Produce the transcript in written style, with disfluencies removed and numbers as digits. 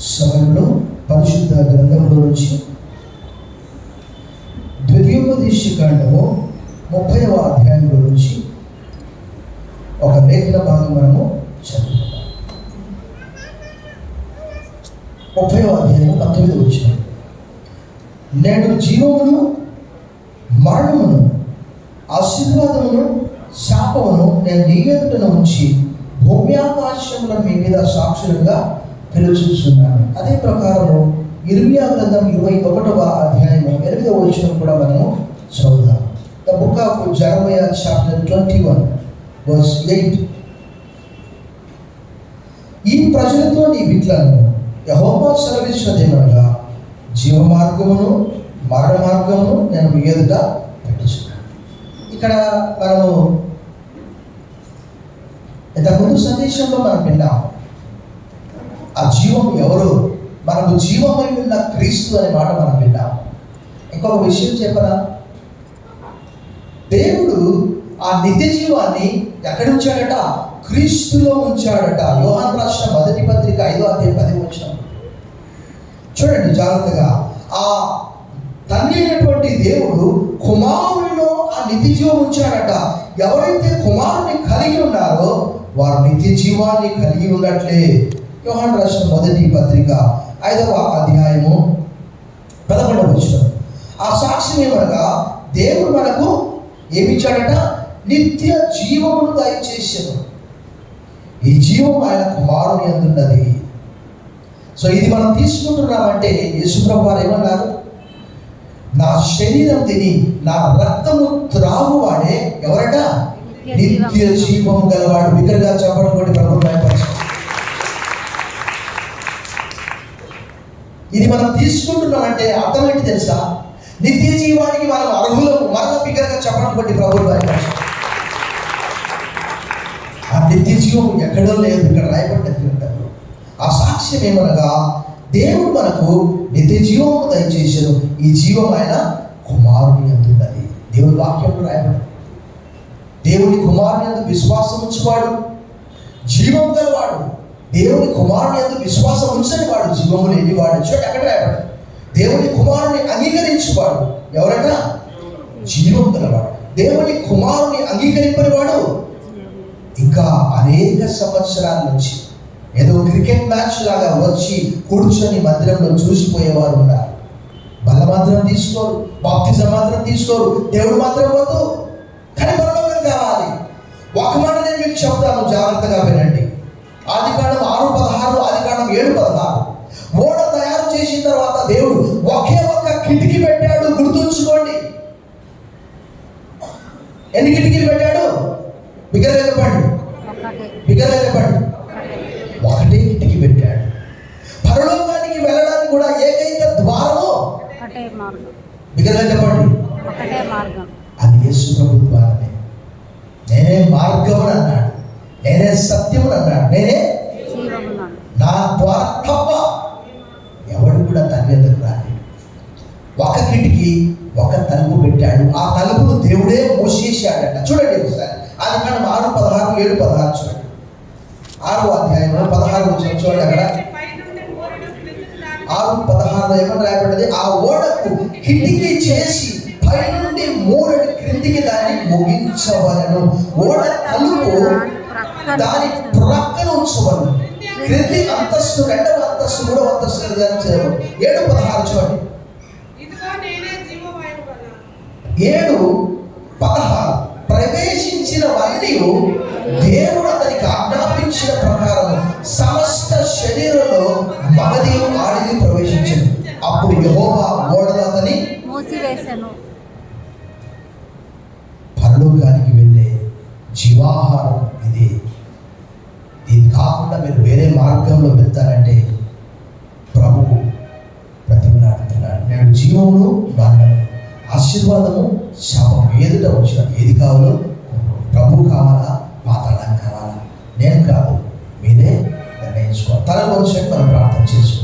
సమయంలో పరిశుద్ధ గ్రంథంలో నుంచి ద్వితీయోపదేశకాండము 30వ అధ్యాయంలో నుంచి ఒక లేఖన భాగం మనము చదువుకుందాం. 30వ అధ్యాయం 19వ వచనం. నేను జీవమును మరణమును ఆశీర్వాదమును శాపమును నేను నీ ఎదుట ఉంచి భూమి ఆకాశముల మీ మీద సాక్షులుగా పిలుచుచున్నాను. అదే ప్రకారము ఇర్మియా గ్రంథం 21వ అధ్యాయము 8వ వచనం కూడా మనము చదువుదాం. The book of జెరమయా chapter 21 verse 8. ఈ ప్రజలతో నీ విట్లను యెహోవా సెలవిచ్చినదేమనగా జీవ మార్గమును మరణ మార్గమును నేను మీ ఎదుట పెట్టుచున్నాను. ఇక్కడ మనము ఇంతకుముందు సందేశంలో మనం విన్నాం, ఆ జీవం ఎవరు? మనకు జీవమై ఉన్న క్రీస్తు అనే మాట మనం విన్నాం. ఇంకొక విషయం చెప్పరా, దేవుడు ఆ నిత్య జీవాన్ని ఎక్కడ ఉంచాడట? క్రీస్తులో ఉంచాడట. యోహాను రాసిన మొదటి పత్రిక 5వ అధ్యాయం 10వ వచనం చూడండి జాగ్రత్తగా. ఆ తండ్రి అయినటువంటి దేవుడు కుమారునిలో ఆ నిత్య జీవం ఉంచాడట. ఎవరైతే కుమారుని కలిగి ఉన్నారో వారు నిత్య జీవాన్ని కలిగి ఉన్నట్లే. యోహాను రాసిన మొదటి పత్రిక 5వ అధ్యాయము 11వ వచనం. ఆ సాక్ష్యం ఏమనగా దేవుడు మనకు ఏమిచ్చాడట? నిత్య జీవమును దయచేసాడు. ఈ జీవం ఆయన కుమారుని అందున్నది. సో ఇది మనం తీసుకుంటున్నామంటే యేసుప్రభువు వారు ఏమన్నారు? నా శరీరం తిని నా రక్తము త్రాగువాడే ఎవరట? నిత్య జీవము గలవాడు. బిగ్గరగా చెప్పడం కూడా ప్రభువు భయపరచు. ఇది మనం తీసుకుంటున్నామంటే అర్థం ఏంటి తెలుసా? నిత్య జీవానికి మనం అర్హులము. మరణ బిగ్గరగా చెప్పడం బట్టి ప్రభువు భయపరచు. ఆ నిత్య జీవం ఎక్కడో లేదు, ఇక్కడ రాయబడ్డ గ్రంథంలో. ఆ సాక్ష్యం ఏమనగా దేవుడు మనకు నిత్య జీవము దయచేసాడు. ఈ జీవం ఆయన కుమారుని అందున్నది. దేవుని వాక్యంలో రాయబడి దేవుని కుమారుని అందు విశ్వాసం ఉంచువాడు జీవం గలవాడు. దేవుని కుమారుని అందు విశ్వాసం ఉంచని వాడు జీవము లేనివాడు. చూడండి అక్కడ రాయబడి దేవుని కుమారుని అంగీకరించువాడు ఎవరట? జీవం గలవాడు. దేవుని కుమారుని అంగీకరింపని వాడు ఇంకా అనేక సంవత్సరాల నుంచి ఏదో క్రికెట్ మ్యాచ్ లాగా వచ్చి కూర్చొని మందిరంలో చూసిపోయేవారు ఉన్నారు. బల్ల మాత్రం తీసుకోరు, బాప్తిజం మాత్రం తీసుకోరు, దేవుడు మాత్రం వద్దు, కానీ పరలోకం కావాలి. ఒక మాట నేను మీకు చెప్తాను, జాగ్రత్తగా వినండి. ఆదికాండం 6:16, ఆదికాండం 7:16. ఓడ తయారు చేసిన తర్వాత దేవుడు ఒకే ఒక్క కిటికీ పెట్టాడు. గుర్తుంచుకోండి, ఎన్ని కిటికీలు పెట్టాడు? బిగ్గరగా చెప్పండి, బిగ్గరగా చెప్పండి. ఒకటే కిటికీ పెట్టాడు. పరలోకానికి వెళ్ళడానికి కూడా ఏకైక ద్వారము, బిగ్గరగా చెప్పండి, అది యేసు ప్రభు ద్వారమే. నేనే మార్గమును అన్నాడు, నేనే సత్యమును అన్నాడు, నేనే నా ద్వారా తప్ప ఎవడు కూడా తండ్రి దగ్గరకు రాలేడు. ఒక కిటికీ ఒక తలుపు పెట్టాడు. ఆ తలుపును దేవుడే మూసేశాడట. చూడండి ఒకసారి ఆదికాండం 6:16, 7:16 చూడండి. 6వ అధ్యాయం 16వ వచనం చూడండి. అక్కడ 6:16 ఏమని రాయబడ్డది? ఆ ఓడకు కిటికీ చేసి పైనుండి మూరడి క్రిందికి దాన్ని ముగించవలను. ఓడ తలుపు దాని ప్రక్కన ఉంచవలను. క్రింది అంతస్తు, 2వ అంతస్తు, 3వ అంతస్తు 7:16 చూడండి. 7:16 ప్రవేశించిన వారిని దేవుడు అతనికి ఆజ్ఞాపించిన ప్రకారం సమస్త శరీరంలో మగది ఆడిది ప్రవేశించింది. అప్పుడు యెహోవా ఓడలో అతని మూసివేసెను. పరలోకానికి వెళ్ళే జీవాహారం ఇది. ఇది కాకుండా మీరు వేరే మార్గంలో వెళ్తారంటే ప్రభువు ప్రతిమలాడుతున్నాడు. నేను జీవమును మరణము ఆశీర్వాదము శాపం ఎదుట వచ్చిన ఏది కావాలో ప్రభు కావాలా పాతాళం కావాలా? నేను కాదు, మీరే నిర్ణయించుకోవాలి. తల వంచండి, మనం ప్రార్థన చేసుకోవాలి.